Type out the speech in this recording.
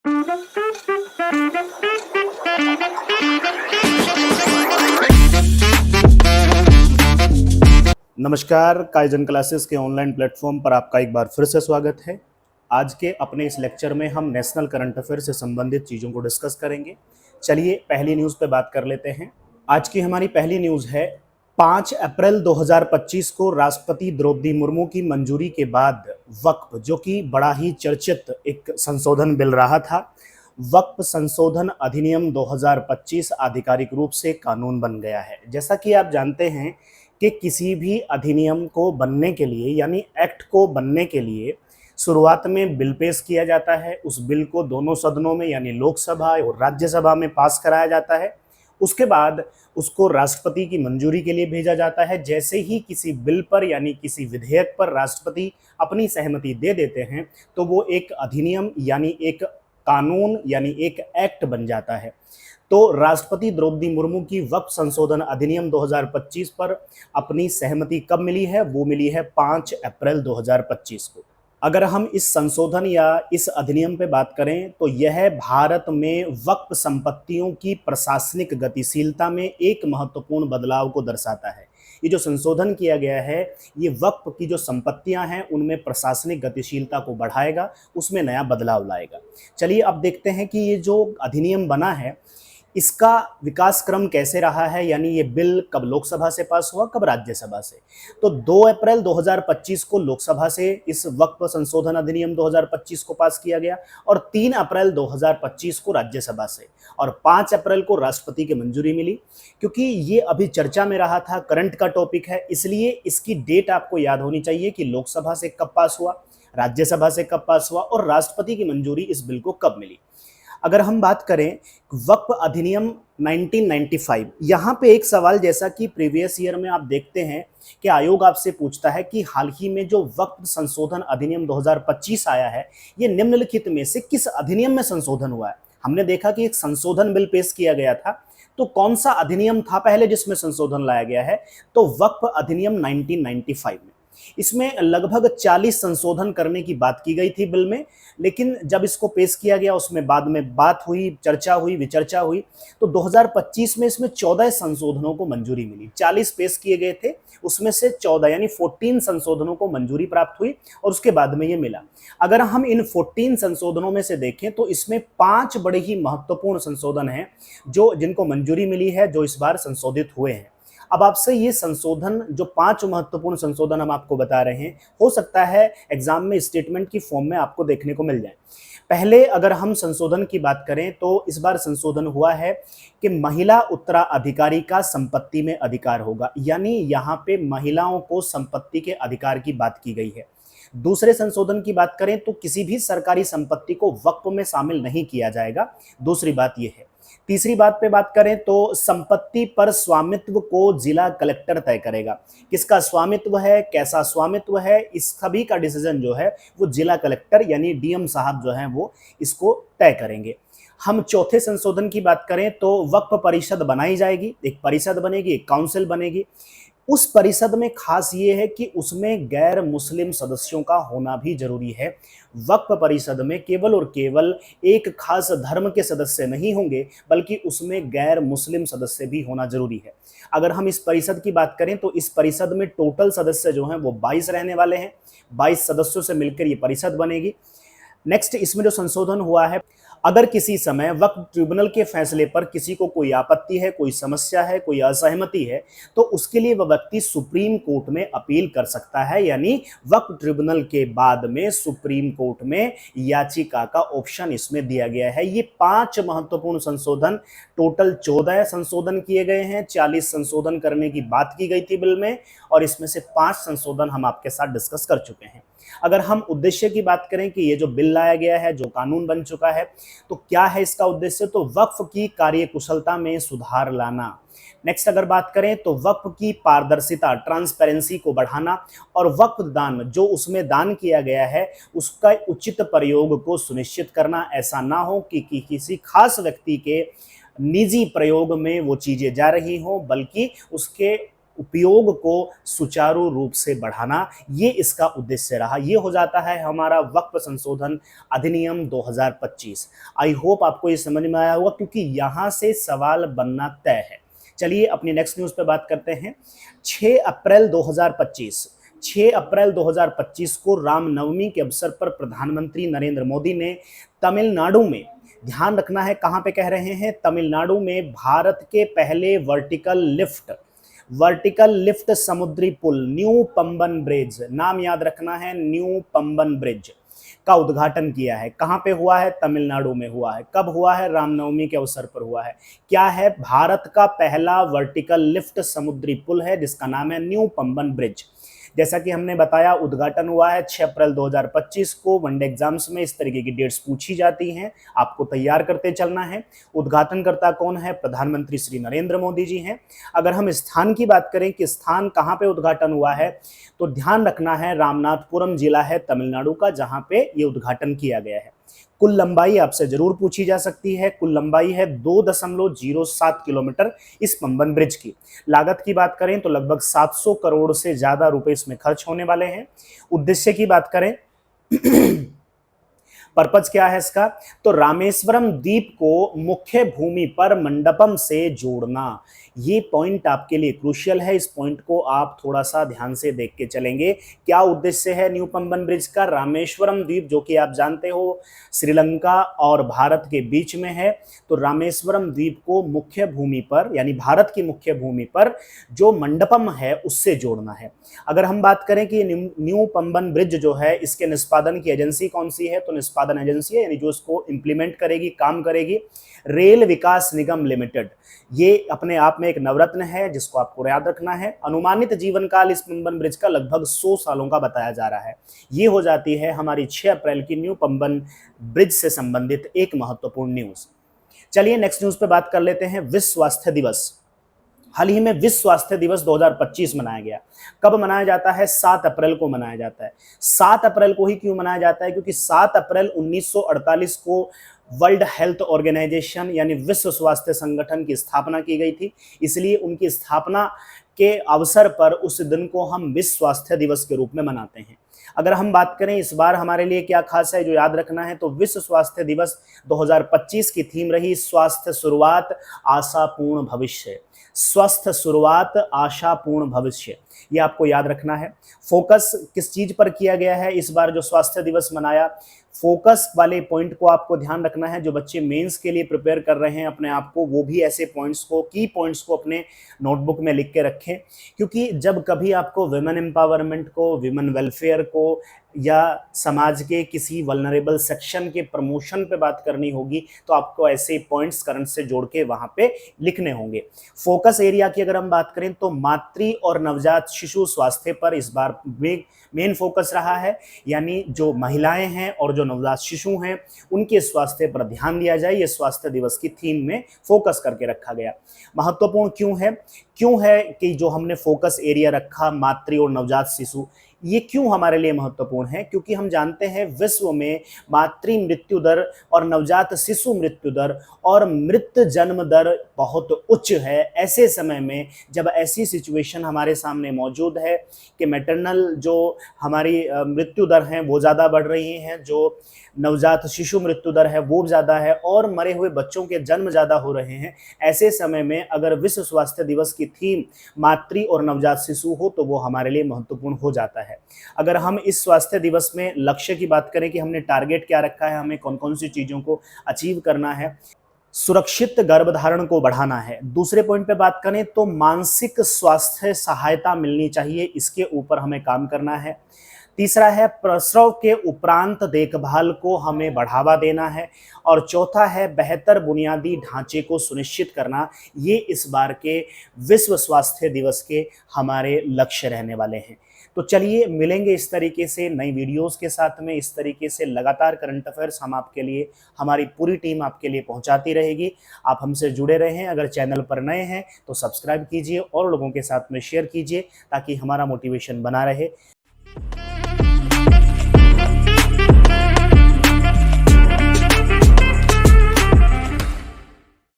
नमस्कार, kaizen classes के online platform पर आपका एक बार फिर से स्वागत है। आज के अपने इस लेक्चर में हम नेशनल करंट अफेयर से संबंधित चीज़ों को डिस्कस करेंगे। चलिए पहली न्यूज़ पे बात कर लेते हैं। आज की हमारी पहली न्यूज़ है 5 अप्रैल 2025 को राष्ट्रपति द्रौपदी मुर्मू की मंजूरी के बाद वक्फ, जो कि बड़ा ही चर्चित एक संशोधन बिल रहा था, वक्फ संशोधन अधिनियम 2025 आधिकारिक रूप से कानून बन गया है। जैसा कि आप जानते हैं कि किसी भी अधिनियम को बनने के लिए यानी एक्ट को बनने के लिए शुरुआत में बिल पेश किया जाता है। उस बिल को दोनों सदनों में यानी लोकसभा और राज्यसभा में पास कराया जाता है। उसके बाद उसको राष्ट्रपति की मंजूरी के लिए भेजा जाता है। जैसे ही किसी बिल पर यानी किसी विधेयक पर राष्ट्रपति अपनी सहमति दे देते हैं तो वो एक अधिनियम यानी एक कानून यानी एक एक्ट बन जाता है। तो राष्ट्रपति द्रौपदी मुर्मू की वक्फ संशोधन अधिनियम 2025 पर अपनी सहमति कब मिली है? वो मिली है 5 अप्रैल 2025 को। अगर हम इस संशोधन या इस अधिनियम पे बात करें तो यह भारत में वक्फ संपत्तियों की प्रशासनिक गतिशीलता में एक महत्वपूर्ण बदलाव को दर्शाता है। ये जो संशोधन किया गया है ये वक्फ की जो संपत्तियां हैं उनमें प्रशासनिक गतिशीलता को बढ़ाएगा, उसमें नया बदलाव लाएगा। चलिए अब देखते हैं कि ये जो अधिनियम बना है इसका विकास क्रम कैसे रहा है, यानी ये बिल कब लोकसभा से पास हुआ, कब राज्यसभा से। तो 2 अप्रैल 2025 को लोकसभा से इस वक्फ संशोधन अधिनियम 2025 को पास किया गया और 3 अप्रैल 2025 को राज्यसभा से और 5 अप्रैल को राष्ट्रपति की मंजूरी मिली। क्योंकि ये अभी चर्चा में रहा था, करंट का टॉपिक है, इसलिए इसकी डेट आपको याद होनी चाहिए कि लोकसभा से कब पास हुआ, राज्यसभा से कब पास हुआ और राष्ट्रपति की मंजूरी इस बिल को कब मिली। अगर हम बात करें वक्फ अधिनियम 1995, यहाँ पे एक सवाल, जैसा कि प्रीवियस ईयर में आप देखते हैं कि आयोग आपसे पूछता है कि हाल ही में जो वक्फ संशोधन अधिनियम 2025 आया है ये निम्नलिखित में से किस अधिनियम में संशोधन हुआ है। हमने देखा कि एक संशोधन बिल पेश किया गया था, तो कौन सा अधिनियम था पहले जिसमें संशोधन लाया गया है? तो वक्फ अधिनियम 1995 में। इसमें लगभग 40 संशोधन करने की बात की गई थी बिल में, लेकिन जब इसको पेश किया गया उसमें बाद में बात हुई, चर्चा हुई, विचर्चा हुई, तो 2025 में इसमें 14 संशोधनों को मंजूरी मिली। 40 पेश किए गए थे, उसमें से 14 यानी 14 संशोधनों को मंजूरी प्राप्त हुई और उसके बाद में ये मिला। अगर हम इन 14 संशोधनों में से देखें तो इसमें 5 बड़े ही महत्वपूर्ण संशोधन हैं जो जिनको मंजूरी मिली है, जो इस बार संशोधित हुए हैं। अब आपसे ये संशोधन, जो 5 महत्वपूर्ण संशोधन हम आपको बता रहे हैं, हो सकता है एग्जाम में स्टेटमेंट की फॉर्म में आपको देखने को मिल जाए। पहले अगर हम संशोधन की बात करें तो इस बार संशोधन हुआ है कि महिला उत्तराधिकारी का संपत्ति में अधिकार होगा, यानी यहाँ पे महिलाओं को संपत्ति के अधिकार की बात की गई है। दूसरे संशोधन की बात करें तो किसी भी सरकारी संपत्ति को वक्फ में शामिल नहीं किया जाएगा, दूसरी बात यह है। तीसरी बात पे बात करें तो संपत्ति पर स्वामित्व को जिला कलेक्टर तय करेगा। किसका स्वामित्व है, कैसा स्वामित्व है, इस सभी का डिसीजन जो है वो जिला कलेक्टर यानी डीएम साहब जो हैं वो इसको तय करेंगे। हम चौथे संशोधन की बात करें तो वक्फ परिषद बनाई जाएगी, एक परिषद बनेगी, एक काउंसिल बनेगी। उस परिषद में खास ये है कि उसमें गैर मुस्लिम सदस्यों का होना भी जरूरी है। वक्फ परिषद में केवल और केवल एक खास धर्म के सदस्य नहीं होंगे, बल्कि उसमें गैर मुस्लिम सदस्य भी होना जरूरी है। अगर हम इस परिषद की बात करें तो इस परिषद में टोटल सदस्य जो हैं वो 22 रहने वाले हैं। 22 सदस्यों से मिलकर ये परिषद बनेगी। नेक्स्ट इसमें जो संशोधन हुआ है, अगर किसी समय वक्फ ट्रिब्यूनल के फैसले पर किसी को कोई आपत्ति है, कोई समस्या है, कोई असहमति है, तो उसके लिए वह व्यक्ति सुप्रीम कोर्ट में अपील कर सकता है, यानी वक्फ ट्रिब्यूनल के बाद में सुप्रीम कोर्ट में याचिका का ऑप्शन इसमें दिया गया है। ये 5 महत्वपूर्ण संशोधन, टोटल 14 संशोधन किए गए हैं। 40 संशोधन करने की बात की गई थी बिल में और इसमें से 5 संशोधन हम आपके साथ डिस्कस कर चुके हैं। अगर हम उद्देश्य की बात करें कि ये जो बिल लाया गया है, जो कानून बन चुका है, तो क्या है इसका उद्देश्य? तो वक्फ की कार्यकुशलता में सुधार लाना। नेक्स्ट अगर बात करें तो वक्फ की पारदर्शिता, ट्रांसपेरेंसी को बढ़ाना और वक्फ दान, जो उसमें दान किया गया है उसका उचित प्रयोग को सुनिश्चित करना। ऐसा ना हो कि किसी खास व्यक्ति के निजी प्रयोग में वो चीजें जा रही हों, बल्कि उसके उपयोग को सुचारू रूप से बढ़ाना, ये इसका उद्देश्य रहा। ये हो जाता है हमारा वक्फ संशोधन अधिनियम 2025। आई होप आपको ये समझ में आया होगा, क्योंकि यहाँ से सवाल बनना तय है। चलिए अपनी नेक्स्ट न्यूज़ पे बात करते हैं। 6 अप्रैल 2025 6 अप्रैल 2025 को रामनवमी के अवसर पर प्रधानमंत्री नरेंद्र मोदी ने तमिलनाडु में, ध्यान रखना है कहाँ पे कह रहे हैं, तमिलनाडु में भारत के पहले वर्टिकल लिफ्ट समुद्री पुल न्यू पंबन ब्रिज, नाम याद रखना है, न्यू पंबन ब्रिज का उद्घाटन किया है। कहाँ पे हुआ है? तमिलनाडु में हुआ है। कब हुआ है? रामनवमी के अवसर पर हुआ है। क्या है? भारत का पहला वर्टिकल लिफ्ट समुद्री पुल है जिसका नाम है न्यू पंबन ब्रिज। जैसा कि हमने बताया, उद्घाटन हुआ है 6 अप्रैल 2025 को। वनडे एग्जाम्स में इस तरीके की डेट्स पूछी जाती हैं, आपको तैयार करते चलना है। उद्घाटनकर्ता कौन है? प्रधानमंत्री श्री नरेंद्र मोदी जी हैं। अगर हम स्थान की बात करें कि स्थान कहाँ पे उद्घाटन हुआ है, तो ध्यान रखना है रामनाथपुरम जिला है तमिलनाडु का, जहाँ पे ये उद्घाटन किया गया है। कुल लंबाई आपसे जरूर पूछी जा सकती है। कुल लंबाई है 2.07 किलोमीटर इस पंबन ब्रिज की। लागत की बात करें तो लगभग 700 करोड़ से ज्यादा रुपए इसमें खर्च होने वाले हैं। उद्देश्य की बात करें पर्पज क्या है इसका, तो रामेश्वरम द्वीप को मुख्य भूमि पर मंडपम से जोड़ना। ये पॉइंट आपके लिए क्रूशियल है, इस पॉइंट को आप थोड़ा सा ध्यान से देख के चलेंगे। क्या उद्देश्य है न्यू पंबन ब्रिज का? रामेश्वरम द्वीप जो कि आप जानते हो श्रीलंका और भारत के बीच में है, तो रामेश्वरम द्वीप को मुख्य भूमि पर, यानी भारत की मुख्य भूमि पर जो मंडपम है उससे जोड़ना है। अगर हम बात करें कि न्यू पंबन ब्रिज जो है, इसके निष्पादन की एजेंसी कौन सी है, तो निष्पादन एजेंसी है, यानी जो इसको इंप्लीमेंट करेगी, काम करेगी, रेल विकास निगम लिमिटेड। ये अपने आप में एक नवरत्न है जिसको आपको याद रखना है। अनुमानित जीवन काल इस पंबन ब्रिज का लगभग 100 सालों का बताया जा रहा है। ये हो जाती है हमारी 6 अप्रैल की न्यू पंबन ब्रिज से संबंधित एक महत्वपूर्ण न्यूज। चलिए नेक्स्ट न्यूज पे बात कर लेते हैं। विश्व स्वास्थ्य दिवस। हाल ही में विश्व स्वास्थ्य दिवस 2025 मनाया गया। कब मनाया जाता है? 7 अप्रैल को मनाया जाता है। 7 अप्रैल को ही क्यों मनाया जाता है? क्योंकि 7 अप्रैल 1948 को वर्ल्ड हेल्थ ऑर्गेनाइजेशन यानी विश्व स्वास्थ्य संगठन की स्थापना की गई थी, इसलिए उनकी स्थापना के अवसर पर उस दिन को हम विश्व स्वास्थ्य दिवस के रूप में मनाते हैं। अगर हम बात करें इस बार हमारे लिए क्या खास है जो याद रखना है, तो विश्व स्वास्थ्य दिवस 2025 की थीम रही स्वास्थ्य शुरुआत आशापूर्ण भविष्य। स्वस्थ शुरुआत आशापूर्ण भविष्य, ये आपको याद रखना है। फोकस किस चीज पर किया गया है इस बार जो स्वास्थ्य दिवस मनाया? फोकस वाले पॉइंट को आपको ध्यान रखना है। जो बच्चे मेंस के लिए प्रिपेयर कर रहे हैं अपने आप को, वो भी ऐसे पॉइंट्स को, की पॉइंट्स को अपने नोटबुक में लिख के रखें, क्योंकि जब कभी आपको विमेन एम्पावरमेंट को, विमेन वेलफेयर को, या समाज के किसी वल्नरेबल सेक्शन के प्रमोशन पे बात करनी होगी, तो आपको ऐसे पॉइंट्स करंट से जोड़ के वहां पे लिखने होंगे। फोकस एरिया की अगर हम बात करें तो मातृ और नवजात शिशु स्वास्थ्य पर इस बार मेन फोकस रहा है, यानी जो महिलाएं हैं और जो नवजात शिशु हैं उनके स्वास्थ्य पर ध्यान दिया जाए। ये स्वास्थ्य दिवस की थीम में फोकस करके रखा गया। महत्वपूर्ण क्यों है कि जो हमने फोकस एरिया रखा मातृ और नवजात शिशु, ये क्यों हमारे लिए महत्वपूर्ण है? क्योंकि हम जानते हैं विश्व में मातृ मृत्यु दर और नवजात शिशु मृत्यु दर और मृत जन्म दर बहुत उच्च है। ऐसे समय में जब ऐसी सिचुएशन हमारे सामने मौजूद है कि मैटरनल जो हमारी मृत्यु दर हैं वो ज़्यादा बढ़ रही हैं, जो नवजात शिशु मृत्यु दर है वो ज़्यादा है, और मरे हुए बच्चों के जन्म ज़्यादा हो रहे हैं, ऐसे समय में अगर विश्व स्वास्थ्य दिवस की थीम मातृ और नवजात शिशु हो तो वो हमारे लिए महत्वपूर्ण हो जाता है। अगर हम इस स्वास्थ्य दिवस में लक्ष्य की बात करें कि हमने टारगेट क्या रखा है, हमें कौन कौन सी चीज़ों को अचीव करना है, सुरक्षित गर्भधारण को बढ़ाना है। दूसरे पॉइंट पे बात करें तो मानसिक स्वास्थ्य सहायता मिलनी चाहिए, इसके ऊपर हमें काम करना है। तीसरा है प्रसव के उपरांत देखभाल को हमें बढ़ावा देना है, और चौथा है बेहतर बुनियादी ढांचे को सुनिश्चित करना। ये इस बार के विश्व स्वास्थ्य दिवस के हमारे लक्ष्य रहने वाले हैं। तो चलिए मिलेंगे इस तरीके से नई वीडियोस के साथ में। इस तरीके से लगातार करंट अफेयर्स हम आपके लिए, हमारी पूरी टीम आपके लिए पहुंचाती रहेगी। आप हमसे जुड़े रहें। अगर चैनल पर नए हैं तो सब्सक्राइब कीजिए और लोगों के साथ में शेयर कीजिए ताकि हमारा मोटिवेशन बना रहे।